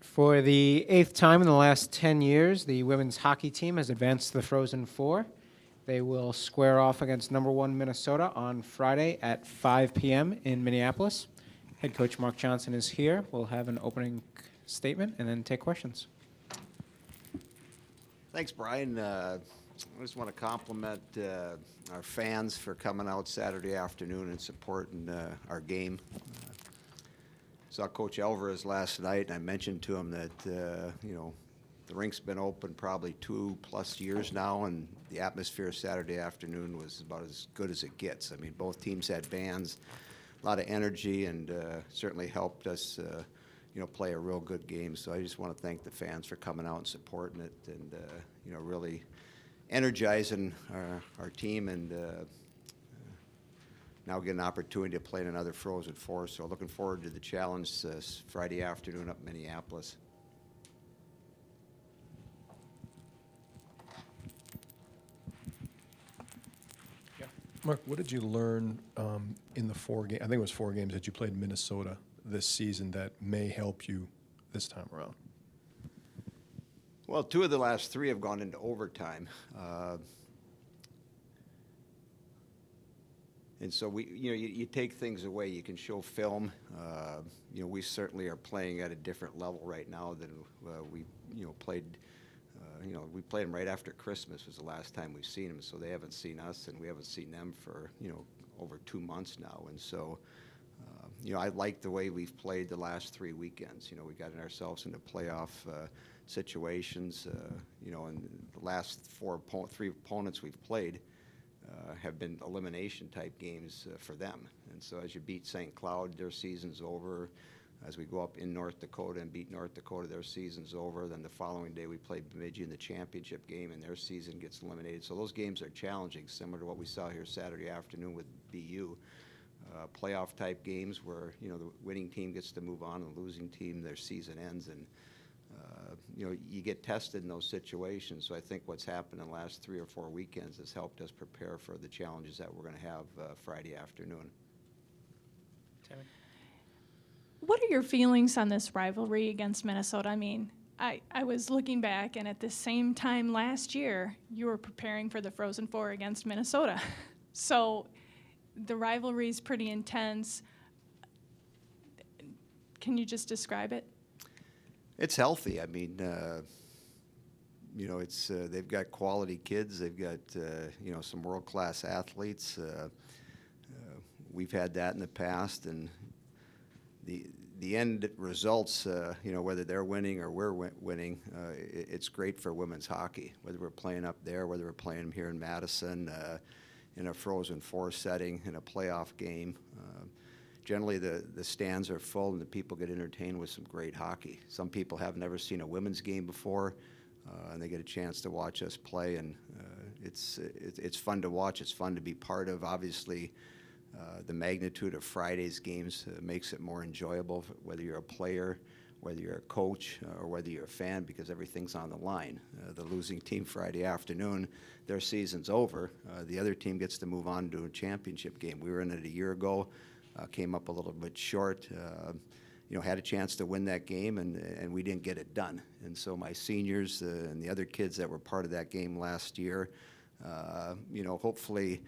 For the 8th time in the last 10 years, the women's hockey team has advanced to the Frozen Four. They will square off against number 1 Minnesota on Friday at 5 p.m. in Minneapolis. Head coach Mark Johnson is here. We'll have an opening statement and then take questions. Thanks, Brian. I just want to compliment our fans for coming out Saturday afternoon and supporting our game. Saw Coach Alvarez last night, and I mentioned to him that, the rink's been open probably 2+ years now, and the atmosphere Saturday afternoon was about as good as it gets. I mean, both teams had bands, a lot of energy, and certainly helped us, play a real good game. So I just want to thank the fans for coming out and supporting it and, really energizing our team and now get an opportunity to play in another Frozen Four. So looking forward to the challenge this Friday afternoon up in Minneapolis. Mark, what did you learn in the 4 games? I think it was 4 games that you played in Minnesota this season that may help you this time around? Well, 2 of the last 3 have gone into overtime. And so you take things away. You can show film. We certainly are playing at a different level right now than we played. We played them right after Christmas was the last time we've seen them. So they haven't seen us, and we haven't seen them for over 2 months now. And so, I like the way we've played the last 3 weekends. We got ourselves into playoff situations. And the last 3 opponents we've played have been elimination type games for them. And so as you beat St. Cloud, their season's over. As we go up in North Dakota and beat North Dakota, their season's over. Then the following day we play Bemidji in the championship game, and their season gets eliminated. So those games are challenging, similar to what we saw here Saturday afternoon with BU. Playoff type games where the winning team gets to move on and the losing team, their season ends, and you get tested in those situations. So I think what's happened in the last 3 or 4 weekends has helped us prepare for the challenges that we're going to have Friday afternoon. Tammy? What are your feelings on this rivalry against Minnesota? I mean, I was looking back, and at the same time last year, you were preparing for the Frozen Four against Minnesota. So the rivalry is pretty intense. Can you just describe it? It's healthy. I mean, it's they've got quality kids. They've got some world-class athletes. We've had that in the past, and the end results, whether they're winning or we're winning, it's great for women's hockey. Whether we're playing up there, whether we're playing them here in Madison, in a Frozen Four setting, in a playoff game. Generally, the stands are full and the people get entertained with some great hockey. Some people have never seen a women's game before, and they get a chance to watch us play, and it's fun to watch. It's fun to be part of. Obviously, the magnitude of Friday's games makes it more enjoyable, whether you're a player, whether you're a coach, or whether you're a fan, because everything's on the line. The losing team Friday afternoon, their season's over. The other team gets to move on to a championship game. We were in it a year ago. Came up a little bit short, had a chance to win that game, and we didn't get it done. And so my seniors and the other kids that were part of that game last year, hopefully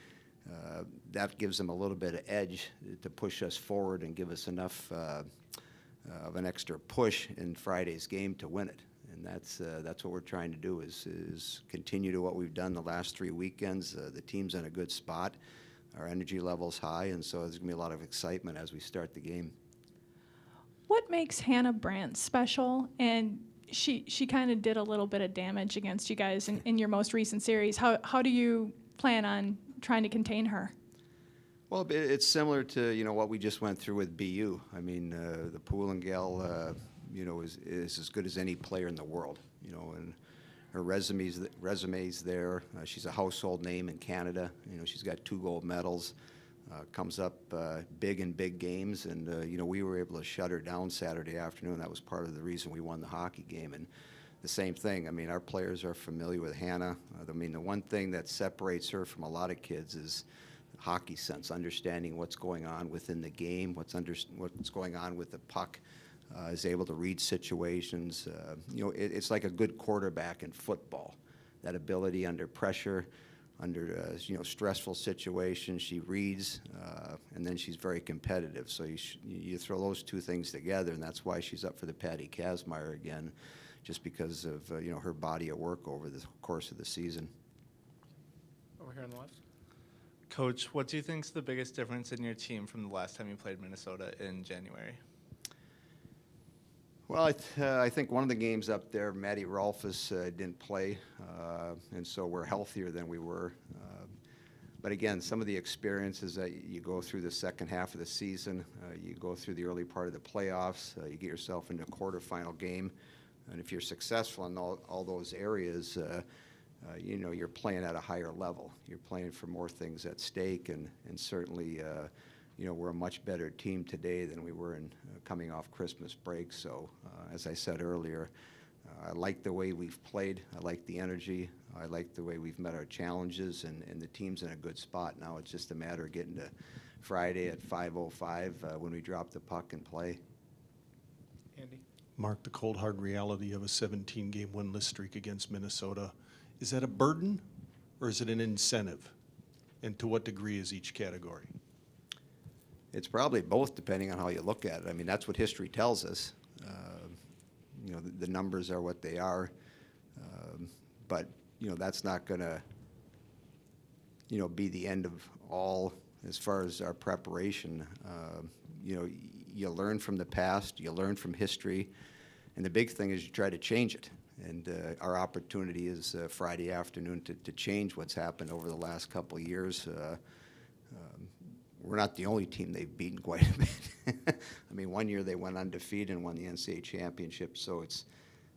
that gives them a little bit of edge to push us forward and give us enough of an extra push in Friday's game to win it. And that's what we're trying to do is continue to what we've done the last 3 weekends. The team's in a good spot. Our energy level's high, and so there's going to be a lot of excitement as we start the game. What makes Hannah Brandt special? And she kind of did a little bit of damage against you guys in your most recent series. How do you plan on trying to contain her? Well, it's similar to what we just went through with BU. I mean, the Poolin gal, is as good as any player in the world. And her resume's there. She's a household name in Canada. She's got 2 gold medals. Comes up big in big games, and we were able to shut her down Saturday afternoon. That was part of the reason we won the hockey game. And the same thing. I mean, our players are familiar with Hannah. I mean, the one thing that separates her from a lot of kids is hockey sense, understanding what's going on within the game, what's going on with the puck. is able to read situations. It's like a good quarterback in football. That ability under pressure, under stressful situations, she reads, and then she's very competitive. So you throw those two things together, and that's why she's up for the Patty Kazmaier again, just because of her body of work over the course of the season. Over here on the left. Coach, what do you think is the biggest difference in your team from the last time you played Minnesota in January? Well, I think one of the games up there, Maddie Rolfus didn't play, and so we're healthier than we were. But again, some of the experiences that you go through the second half of the season, you go through the early part of the playoffs, you get yourself into a quarterfinal game, and if you're successful in all those areas, you're playing at a higher level. You're playing for more things at stake, and certainly, we're a much better team today than we were in coming off Christmas break. So, as I said earlier, I like the way we've played. I like the energy. I like the way we've met our challenges, and the team's in a good spot. Now it's just a matter of getting to Friday at 5:05 when we drop the puck and play. Andy. Mark, the cold, hard reality of a 17-game winless streak against Minnesota, is that a burden or is it an incentive? And to what degree is each category? It's probably both, depending on how you look at it. I mean, that's what history tells us. The numbers are what they are, but that's not going to be the end of all as far as our preparation. You learn from the past, you learn from history, and the big thing is you try to change it. And our opportunity is Friday afternoon to change what's happened over the last couple of years. We're not the only team they've beaten quite a bit. I mean, one year they went undefeated and won the NCAA championship. So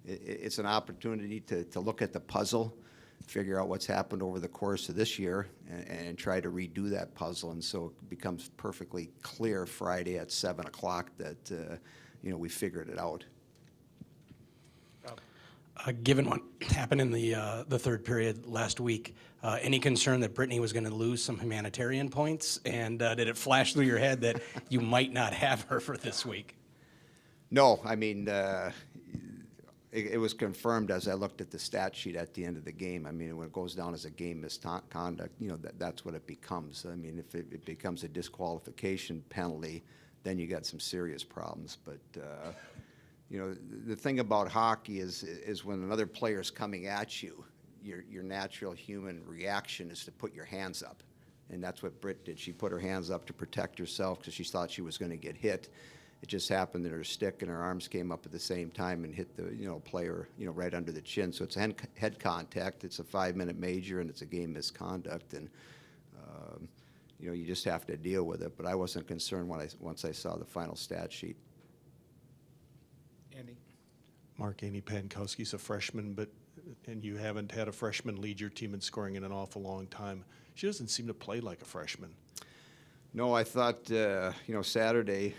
it's an opportunity to look at the puzzle, figure out what's happened over the course of this year, and try to redo that puzzle. And so it becomes perfectly clear Friday at 7 o'clock that we figured it out. Given what happened in the third period last week, any concern that Brittney was going to lose some humanitarian points? And did it flash through your head that you might not have her for this week? No, I mean, it was confirmed as I looked at the stat sheet at the end of the game. I mean, when it goes down as a game misconduct, that's what it becomes. I mean, if it becomes a disqualification penalty, then you got some serious problems. But the thing about hockey is when another player is coming at you, your natural human reaction is to put your hands up. And that's what Britt did. She put her hands up to protect herself because she thought she was going to get hit. It just happened that her stick and her arms came up at the same time and hit the player right under the chin. So it's head contact. It's a 5-minute major and it's a game misconduct. And you just have to deal with it. But I wasn't concerned once I saw the final stat sheet. Andy. Mark, Annie Pankowski's a freshman, and you haven't had a freshman lead your team in scoring in an awful long time. She doesn't seem to play like a freshman. No, I thought, Saturday,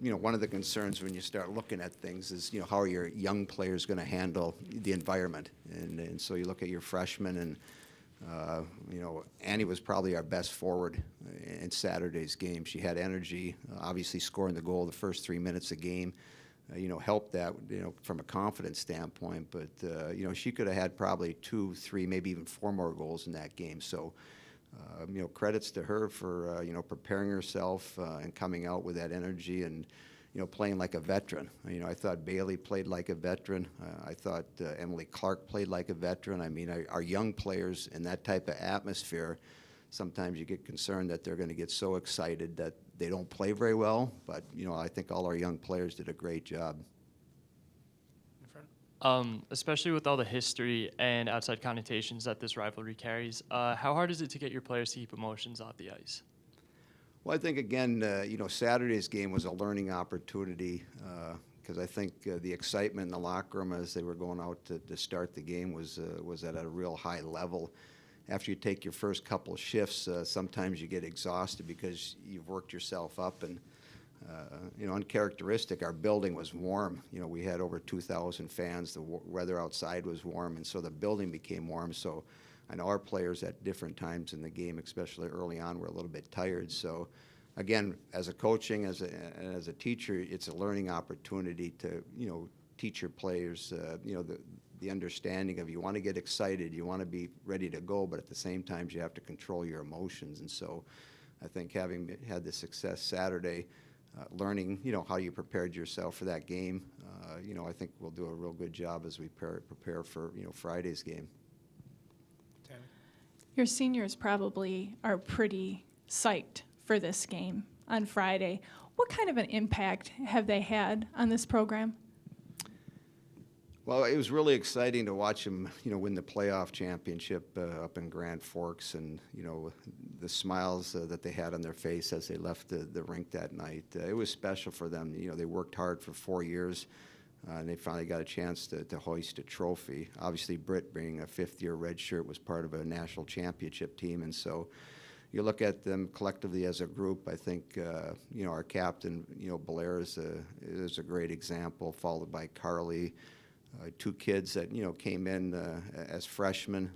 one of the concerns when you start looking at things is, how are your young players going to handle the environment? And so you look at your freshmen, and, Annie was probably our best forward in Saturday's game. She had energy, obviously scoring the goal the first 3 minutes of the game. Helped that, from a confidence standpoint. But, she could have had probably 2, 3, maybe even 4 more goals in that game. So, credits to her for, preparing herself and coming out with that energy and, playing like a veteran. I thought Bailey played like a veteran. I thought Emily Clark played like a veteran. I mean, our young players in that type of atmosphere, sometimes you get concerned that they're going to get so excited that they don't play very well, but I think all our young players did a great job. Especially with all the history and outside connotations that this rivalry carries, how hard is it to get your players to keep emotions off the ice? Well, I think again, Saturday's game was a learning opportunity because I think the excitement in the locker room as they were going out to start the game was at a real high level. After you take your first couple of shifts, sometimes you get exhausted because you've worked yourself up. And, uncharacteristic, our building was warm. We had over 2,000 fans. The weather outside was warm, and so the building became warm. So I know our players at different times in the game, especially early on, were a little bit tired. So again, as a coaching, as a teacher, it's a learning opportunity to, teach your players, the understanding of you want to get excited, you want to be ready to go, but at the same time, you have to control your emotions. And so I think having had the success Saturday, learning, how you prepared yourself for that game, I think we'll do a real good job as we prepare for, Friday's game. Your seniors probably are pretty psyched for this game on Friday. What kind of an impact have they had on this program? Well, it was really exciting to watch them, win the playoff championship up in Grand Forks, and the smiles that they had on their face as they left the rink that night. It was special for them. They worked hard for 4 years, and they finally got a chance to hoist a trophy. Obviously, Britt, being a fifth-year redshirt, was part of a national championship team, and so you look at them collectively as a group. I think our captain, Blair, is a great example, followed by Carly. 2 kids that came in as freshmen,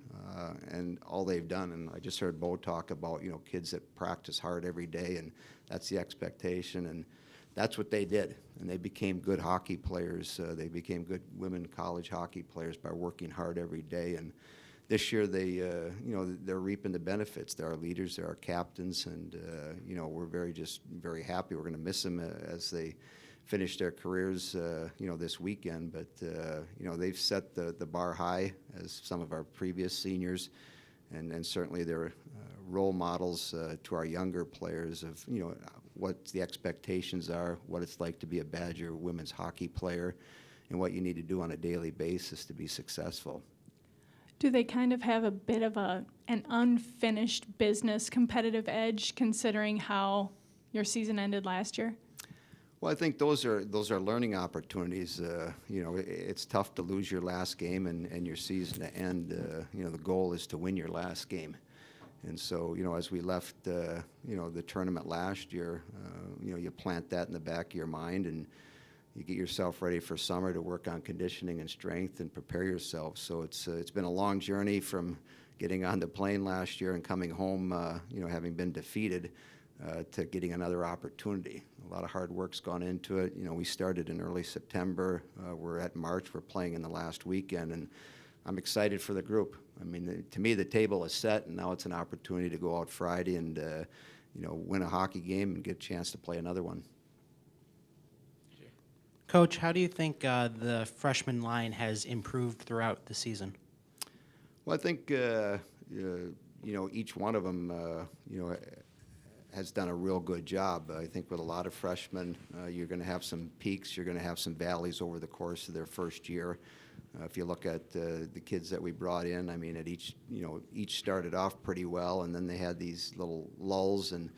and all they've done. And I just heard Bo talk about kids that practice hard every day, and that's the expectation, and that's what they did. And they became good hockey players. They became good women college hockey players by working hard every day. And this year they're reaping the benefits. They're our leaders, they're our captains, and we're very happy. We're going to miss them as they finish their careers, this weekend. But they've set the bar high as some of our previous seniors, and certainly they're role models to our younger players of what the expectations are, what it's like to be a Badger women's hockey player, and what you need to do on a daily basis to be successful. Do they kind of have a bit of an unfinished business competitive edge, considering how your season ended last year? Well, I think those are learning opportunities. It's tough to lose your last game and your season to end. The goal is to win your last game. And so, as we left, the tournament last year, you plant that in the back of your mind, and you get yourself ready for summer to work on conditioning and strength and prepare yourself. So it's been a long journey from getting on the plane last year and coming home, having been defeated, to getting another opportunity. A lot of hard work's gone into it. We started in early September. We're at March. We're playing in the last weekend, and I'm excited for the group. I mean, to me, the table is set, and now it's an opportunity to go out Friday and, win a hockey game and get a chance to play another one. Coach, how do you think the freshman line has improved throughout the season? Well, I think, each one of them, has done a real good job. I think with a lot of freshmen, you're going to have some peaks, you're going to have some valleys over the course of their first year. If you look at the kids that we brought in, I mean, at each started off pretty well, and then they had these little lulls. And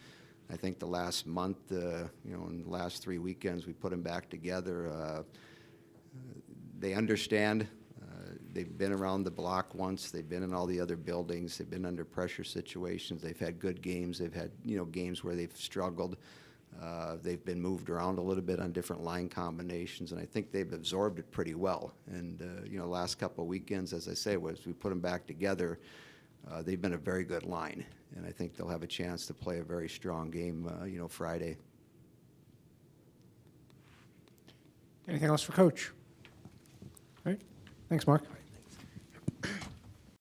I think the last month, in the last 3 weekends, we put them back together. They understand. They've been around the block once. They've been in all the other buildings. They've been under pressure situations. They've had good games. They've had, games where they've struggled. They've been moved around a little bit on different line combinations, and I think they've absorbed it pretty well. And, last couple of weekends, as I say, as we put them back together, they've been a very good line. And I think they'll have a chance to play a very strong game, Friday. Anything else for Coach? All right. Thanks, Mark.